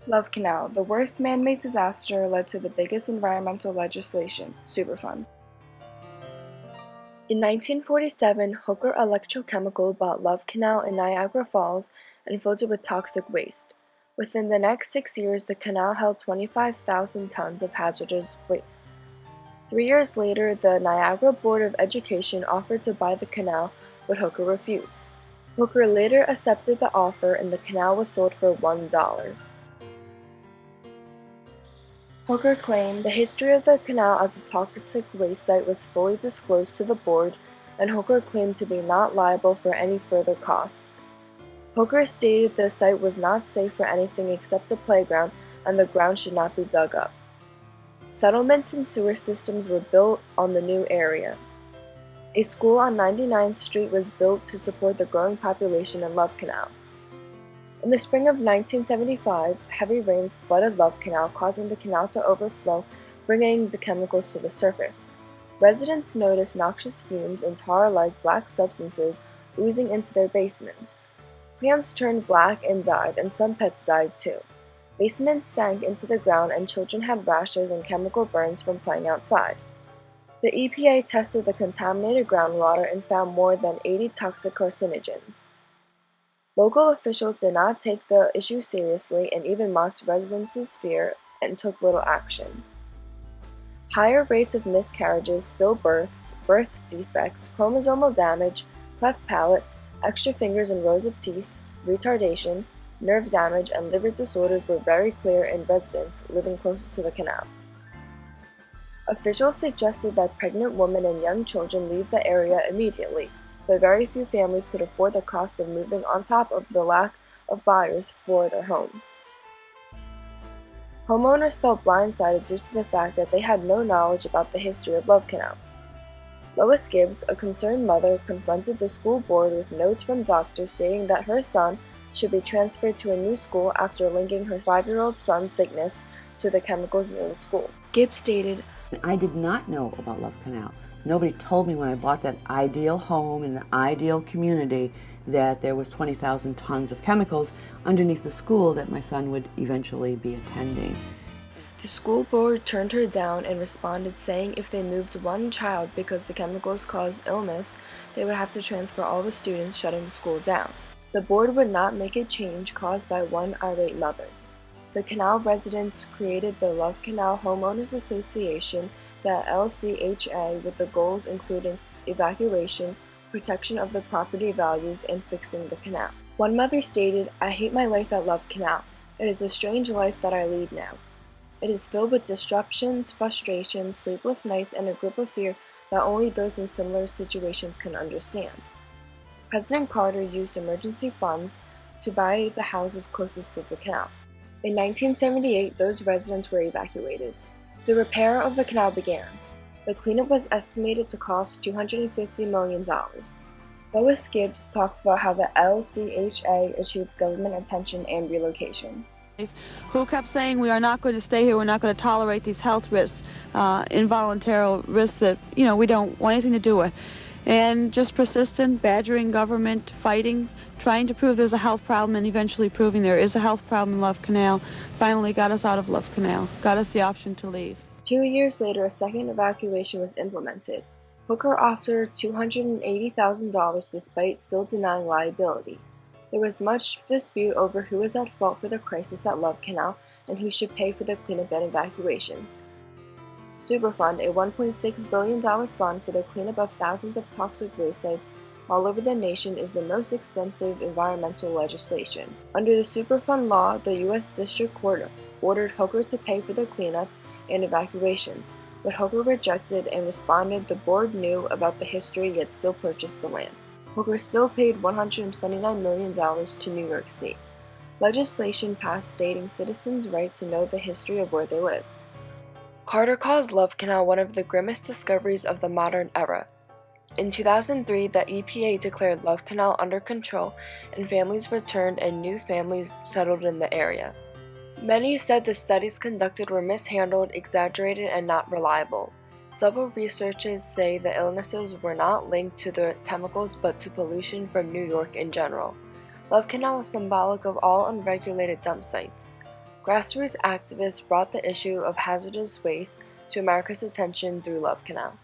Love Canal, the worst man-made disaster led to the biggest environmental legislation, Superfund. In 1947, Hooker Electrochemical bought Love Canal in Niagara Falls and filled it with toxic waste. Within the next 6 years, the canal held 25,000 tons of hazardous waste. 3 years later, the Niagara Board of Education offered to buy the canal, but Hooker refused. Hooker later accepted the offer and the canal was sold for $1. Hooker claimed the history of the canal as a toxic waste site was fully disclosed to the board, and Hooker claimed to be not liable for any further costs. Hooker stated the site was not safe for anything except a playground and the ground should not be dug up. Settlements and sewer systems were built on the new area. A school on 99th Street was built to support the growing population in Love Canal. In the spring of 1975, heavy rains flooded Love Canal, causing the canal to overflow, bringing the chemicals to the surface. Residents noticed noxious fumes and tar-like black substances oozing into their basements. Plants turned black and died, and some pets died too. Basements sank into the ground, and children had rashes and chemical burns from playing outside. The EPA tested the contaminated groundwater and found more than 80 toxic carcinogens. Local officials did not take the issue seriously and even mocked residents' fear and took little action. Higher rates of miscarriages, stillbirths, birth defects, chromosomal damage, cleft palate, extra fingers and rows of teeth, retardation, nerve damage, and liver disorders were very clear in residents living closer to the canal. Officials suggested that pregnant women and young children leave the area immediately, but very few families could afford the cost of moving on top of the lack of buyers for their homes. Homeowners felt blindsided due to the fact that they had no knowledge about the history of Love Canal. Lois Gibbs, a concerned mother, confronted the school board with notes from doctors stating that her son should be transferred to a new school after linking her 5-year-old son's sickness to the chemicals near the school. Gibbs stated, I did not know about Love Canal. Nobody told me when I bought that ideal home in an ideal community that there was 20,000 tons of chemicals underneath the school that my son would eventually be attending. The school board turned her down and responded saying if they moved one child because the chemicals caused illness, they would have to transfer all the students, shutting the school down. The board would not make a change caused by one irate mother. The canal residents created the Love Canal Homeowners Association, the LCHA, with the goals including evacuation, protection of the property values, and fixing the canal. One mother stated, I hate my life at Love Canal. It is a strange life that I lead now. It is filled with disruptions, frustrations, sleepless nights, and a grip of fear that only those in similar situations can understand. President Carter used emergency funds to buy the houses closest to the canal. In 1978, those residents were evacuated. The repair of the canal began. The cleanup was estimated to cost $250 million. Lois Gibbs talks about how the LCHA achieves government attention and relocation. Who kept saying we are not going to stay here, we're not going to tolerate these health risks, involuntary risks that we don't want anything to do with. And just persistent, badgering government, fighting, trying to prove there's a health problem and eventually proving there is a health problem in Love Canal, finally got us out of Love Canal, got us the option to leave. 2 years later, a second evacuation was implemented. Hooker offered $280,000 despite still denying liability. There was much dispute over who was at fault for the crisis at Love Canal and who should pay for the cleanup and evacuations. Superfund, a $1.6 billion fund for the cleanup of thousands of toxic waste sites all over the nation, is the most expensive environmental legislation. Under the Superfund law, the U.S. District Court ordered Hooker to pay for the cleanup and evacuations, but Hooker rejected and responded the board knew about the history yet still purchased the land. Hooker still paid $129 million to New York State. Legislation passed stating citizens' right to know the history of where they live. Carter calls Love Canal one of the grimmest discoveries of the modern era. In 2003, the EPA declared Love Canal under control and families returned and new families settled in the area. Many said the studies conducted were mishandled, exaggerated, and not reliable. Several researchers say the illnesses were not linked to the chemicals but to pollution from New York in general. Love Canal is symbolic of all unregulated dump sites. Grassroots activists brought the issue of hazardous waste to America's attention through Love Canal.